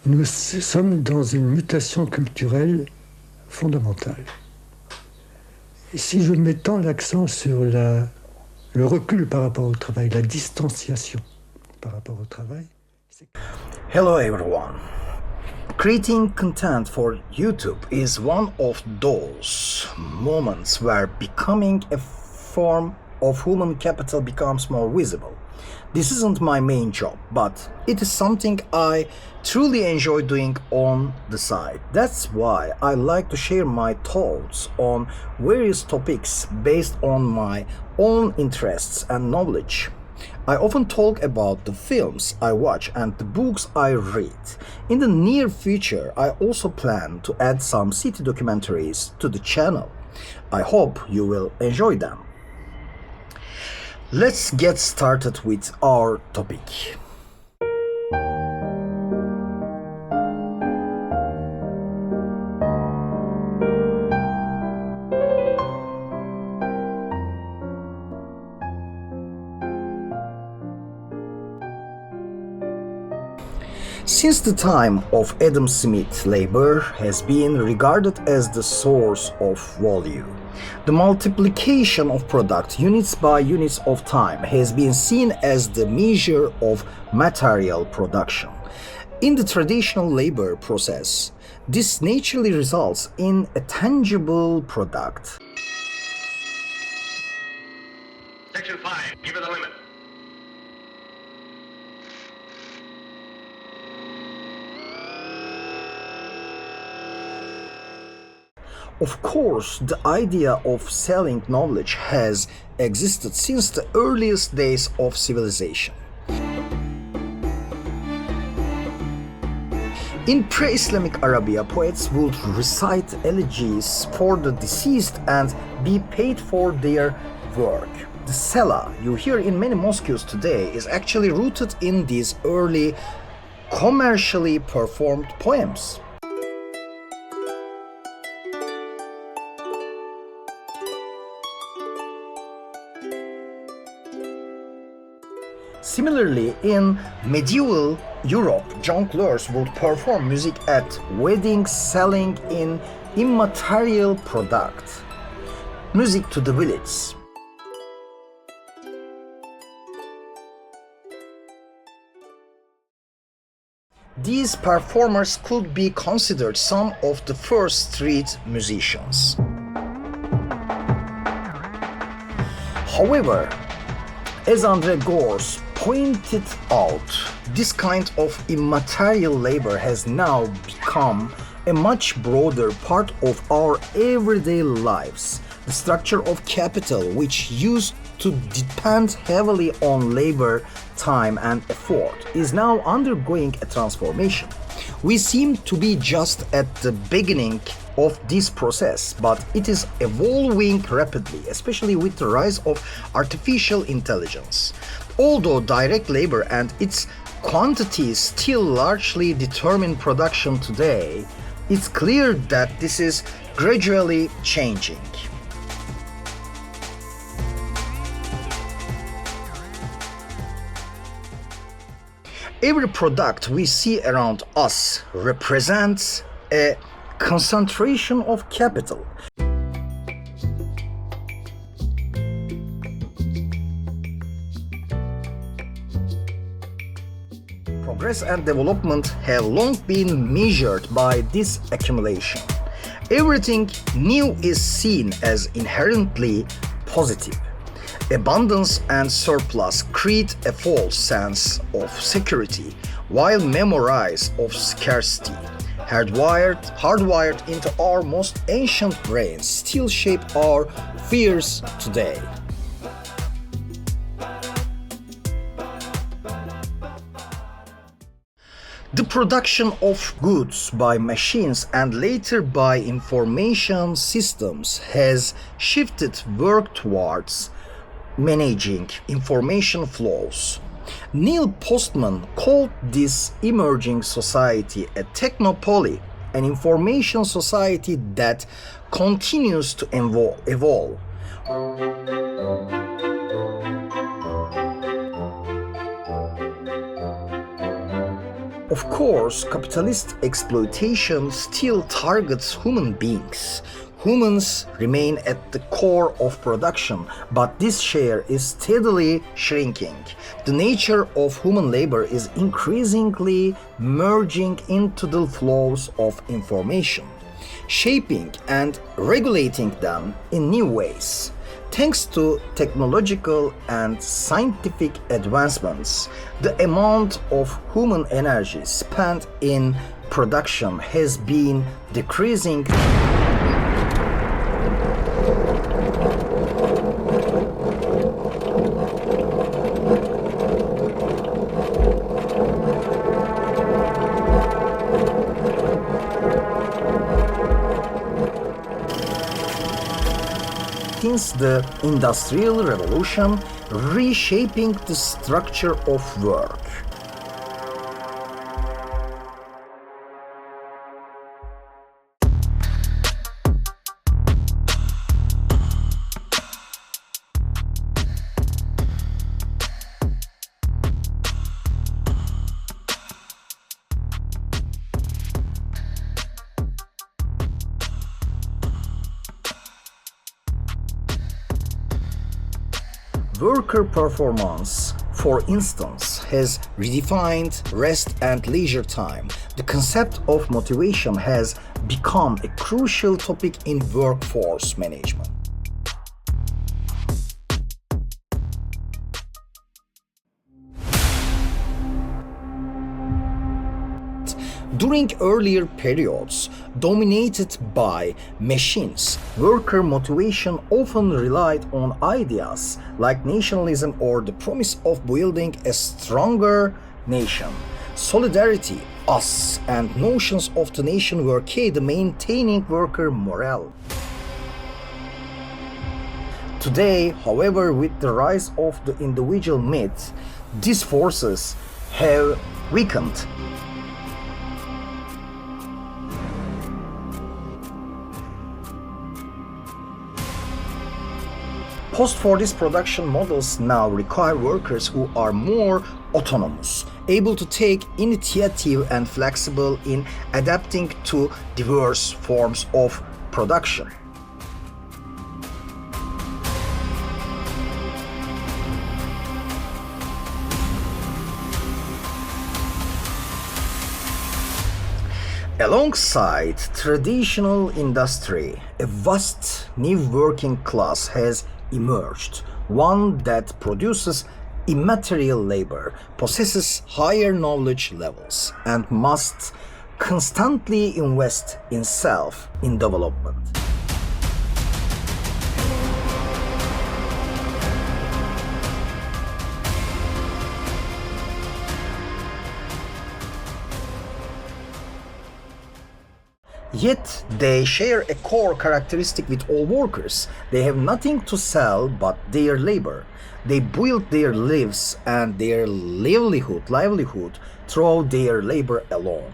nous sommes dans une mutation culturelle fondamentale. Et si je mets tant l'accent sur le recul par rapport au travail, la distanciation par rapport au travail... Hello everyone. Creating content for YouTube is one of those moments where becoming a form of human capital becomes more visible. This isn't my main job, but it is something I truly enjoy doing on the side. That's why I like to share my thoughts on various topics based on my own interests and knowledge. I often talk about the films I watch and the books I read. In the near future, I also plan to add some city documentaries to the channel. I hope you will enjoy them. Let's get started with our topic. Since the time of Adam Smith, labor has been regarded as the source of value. The multiplication of product units by units of time has been seen as the measure of material production. In the traditional labor process, this naturally results in a tangible product. Section 5, give it a limit. Of course, the idea of selling knowledge has existed since the earliest days of civilization. In pre-Islamic Arabia, poets would recite elegies for the deceased and be paid for their work. The Sela you hear in many mosques today is actually rooted in these early commercially performed poems. Similarly, in medieval Europe, jongleurs would perform music at weddings, selling in immaterial product, music to the village. These performers could be considered some of the first street musicians. However, as Andre Gors pointed out, this kind of immaterial labor has now become a much broader part of our everyday lives. The structure of capital, which used to depend heavily on labor, time and effort, is now undergoing a transformation. We seem to be just at the beginning of this process, but it is evolving rapidly, especially with the rise of artificial intelligence. Although direct labor and its quantities still largely determine production today, it's clear that this is gradually changing. Every product we see around us represents a concentration of capital. Progress and development have long been measured by this accumulation. Everything new is seen as inherently positive. Abundance and surplus create a false sense of security, while memories of scarcity, hardwired into our most ancient brains, still shape our fears today. The production of goods by machines and later by information systems has shifted work towards managing information flows. Neil Postman called this emerging society a technopoly, an information society that continues to evolve. Of course, capitalist exploitation still targets human beings. Humans remain at the core of production, but this share is steadily shrinking. The nature of human labor is increasingly merging into the flows of information, shaping and regulating them in new ways. Thanks to technological and scientific advancements, the amount of human energy spent in production has been decreasing. Since the Industrial Revolution, reshaping the structure of work. Worker performance, for instance, has redefined rest and leisure time. The concept of motivation has become a crucial topic in workforce management. During earlier periods dominated by machines, worker motivation often relied on ideas like nationalism or the promise of building a stronger nation. Solidarity, us, and notions of the nation were key to maintaining worker morale. Today, however, with the rise of the individual myth, these forces have weakened. Postfordist production models now require workers who are more autonomous, able to take initiative and flexible in adapting to diverse forms of production. Alongside traditional industry, a vast new working class has emerged, one that produces immaterial labor, possesses higher knowledge levels, and must constantly invest in self in development. Yet they share a core characteristic with all workers. They have nothing to sell but their labor. They build their lives and their livelihood through their labor alone.